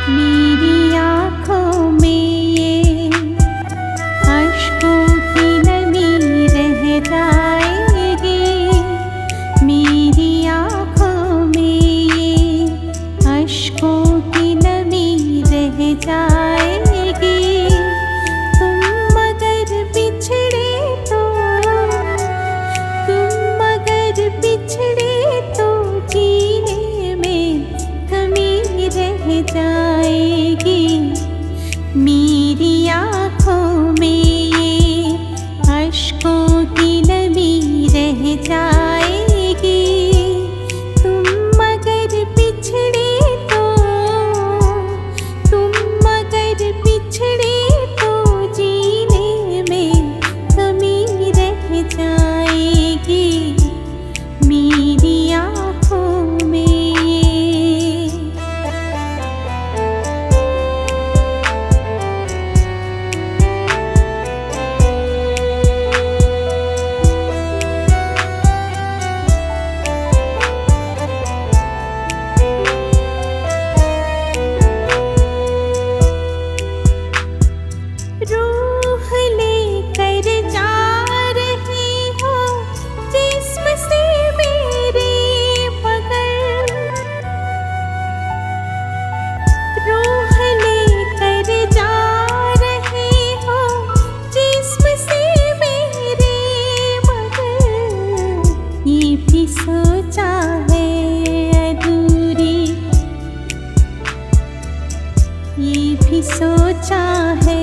मेरी आँखों में ये अश्कों की नमी रह जाएगी। मेरी आँखों में ये अश्कों की नमी रह जाएगी। तुम अगर बिछड़े तो जीने में कमी रह जाएगी। मेरी आँखों में ये अश्कों की नमी रह जाएगी। तुम अगर बिछड़े तो जीने में कमी रह जाएगी। मेरी आँखों में रूह लेकर जा रही हो जिस्म से मेरे, मगर रूह लेकर जा रही हो जिस्म से मेरे, मगर ये भी सोचा है अधूरी, ये भी सोचा है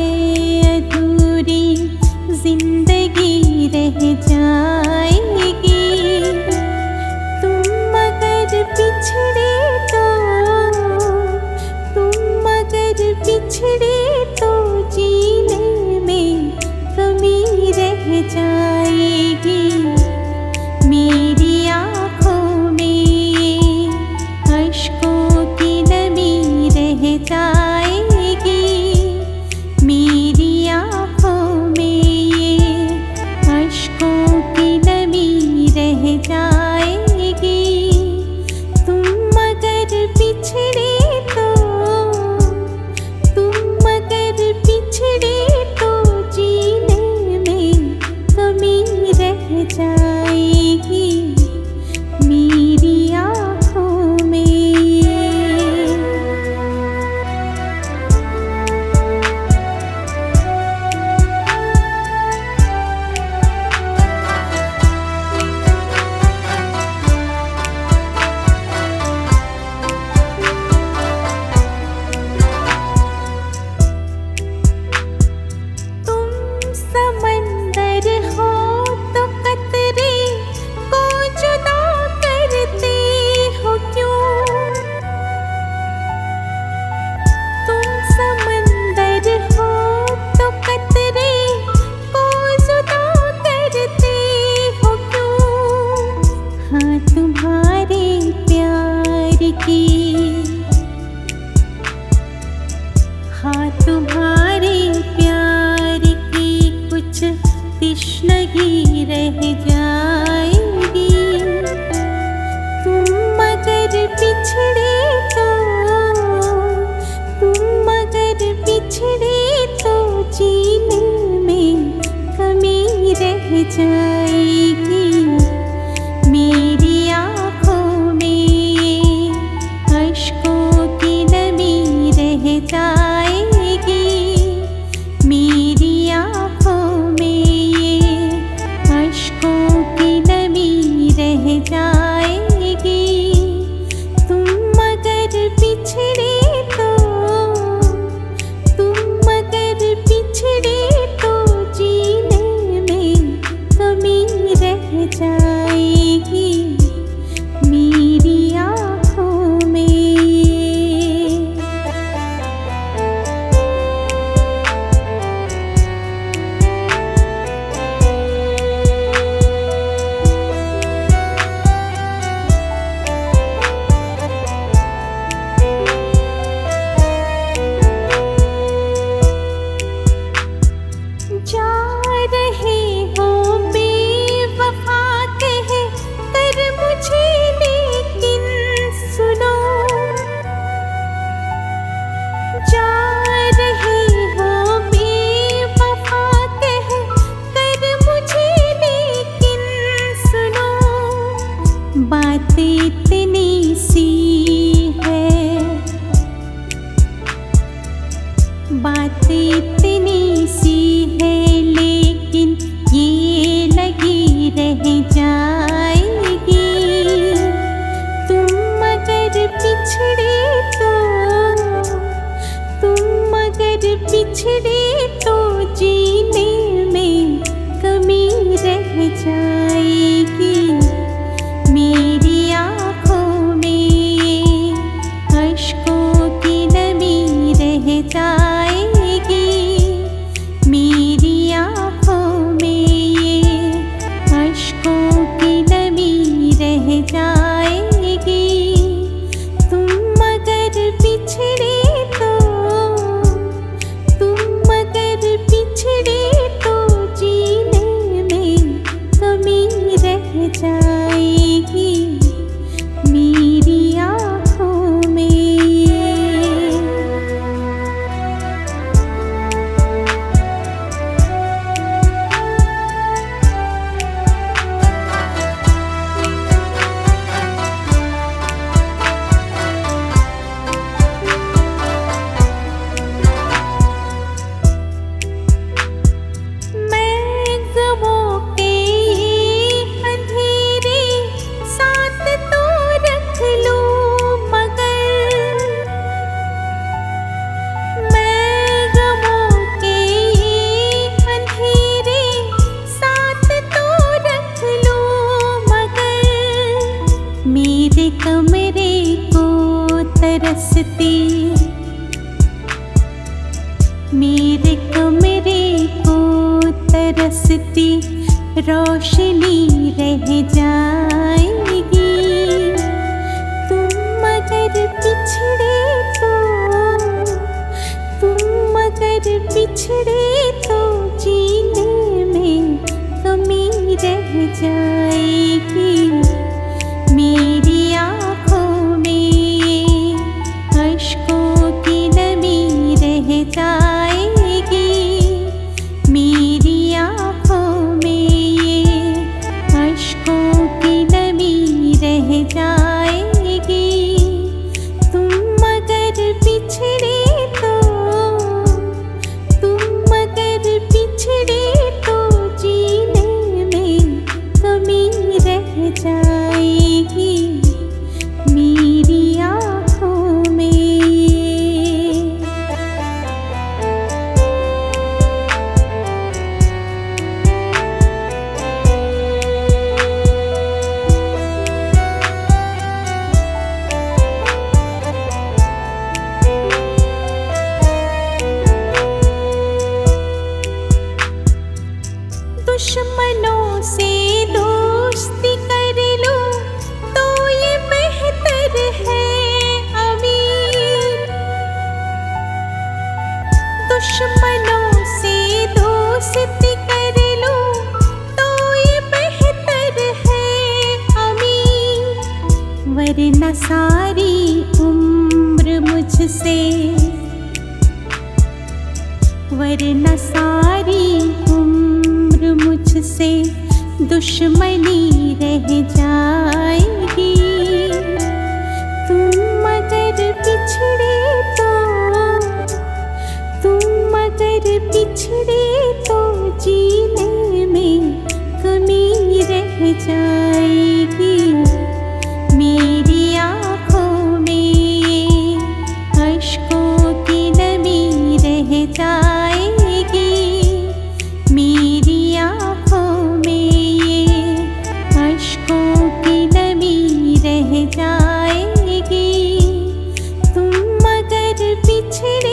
अधूरी जिंदगी रह जाएगी। तुम अगर बिछड़े तो जीने में कमी रह जाएगी। मेरी आँखों में ये अश्कों की नमी रह जाएगी। मेरी आँखों में ये अश्कों की नमी रह जाएगी। तुम अगर बिछड़े तो जीने में कमी रह जाएगी। मेरी आँखों में समंदर हो तो कतरे को जुदा करते हो क्यों? तुम समंदर हो तो कतरे को जुदा करते हो क्यों? हाँ तुम्हारे प्यार की, हाँ तुम्हारे प्यार की कुछ तिश्नगी रह जाएगी। तुम अगर बिछड़े तो जीने में कमी रह जाएगी। मेरी आँखों में ये अश्कों की नमी रह जाएगी। मेरी आँखों में ये अश्कों की नमी रह जाएगी। तुम अगर बिछड़े तो जीने में कमी रह बात इतनी सी है लेकिन ये लगी रह जाएगी। तुम अगर पिछड़े तो जीने में कमी रह जाएगी। मेरी आँखों में अश्कों की नमी रह जाएगी। मेरी आँखों में ये अश्कों की नमी रह जाएगी। तुम अगर पिछड़े तो जीने में कमी रह जाएगी। मेरी आँखों में मेरे कमरे को तरसती, मेरे कमरे को तरसती रोशनी रह जाएगी। तुम अगर पिछड़े तो जीने में कमी रह जाएगी। मेरी आँखों में अश्कों की नमी रह जाएगी। मेरी आँखों में ये अश्कों की नमी रह जाएगी। तुम अगर पिछड़े तो जीने में कमी रह जाएगी। मेरी आँखों में दुश्मनों से दोस्ती कर लो तो ये बेहतर है अमीर। दुश्मनों से दोस्ती कर लो तो ये बेहतर है अमीर। वरना सारी उम्र मुझसे, वरना सारी मुझसे दुश्मनी रह जाएगी। तुम अगर पिछड़े तो जीने में कमी रह जाएगी। मेरी आँखों में अश्कों की नमी रह जाएगी। मेरी आँखों में ये अश्कों की नमी रह जाएगी। तुम अगर पिछड़े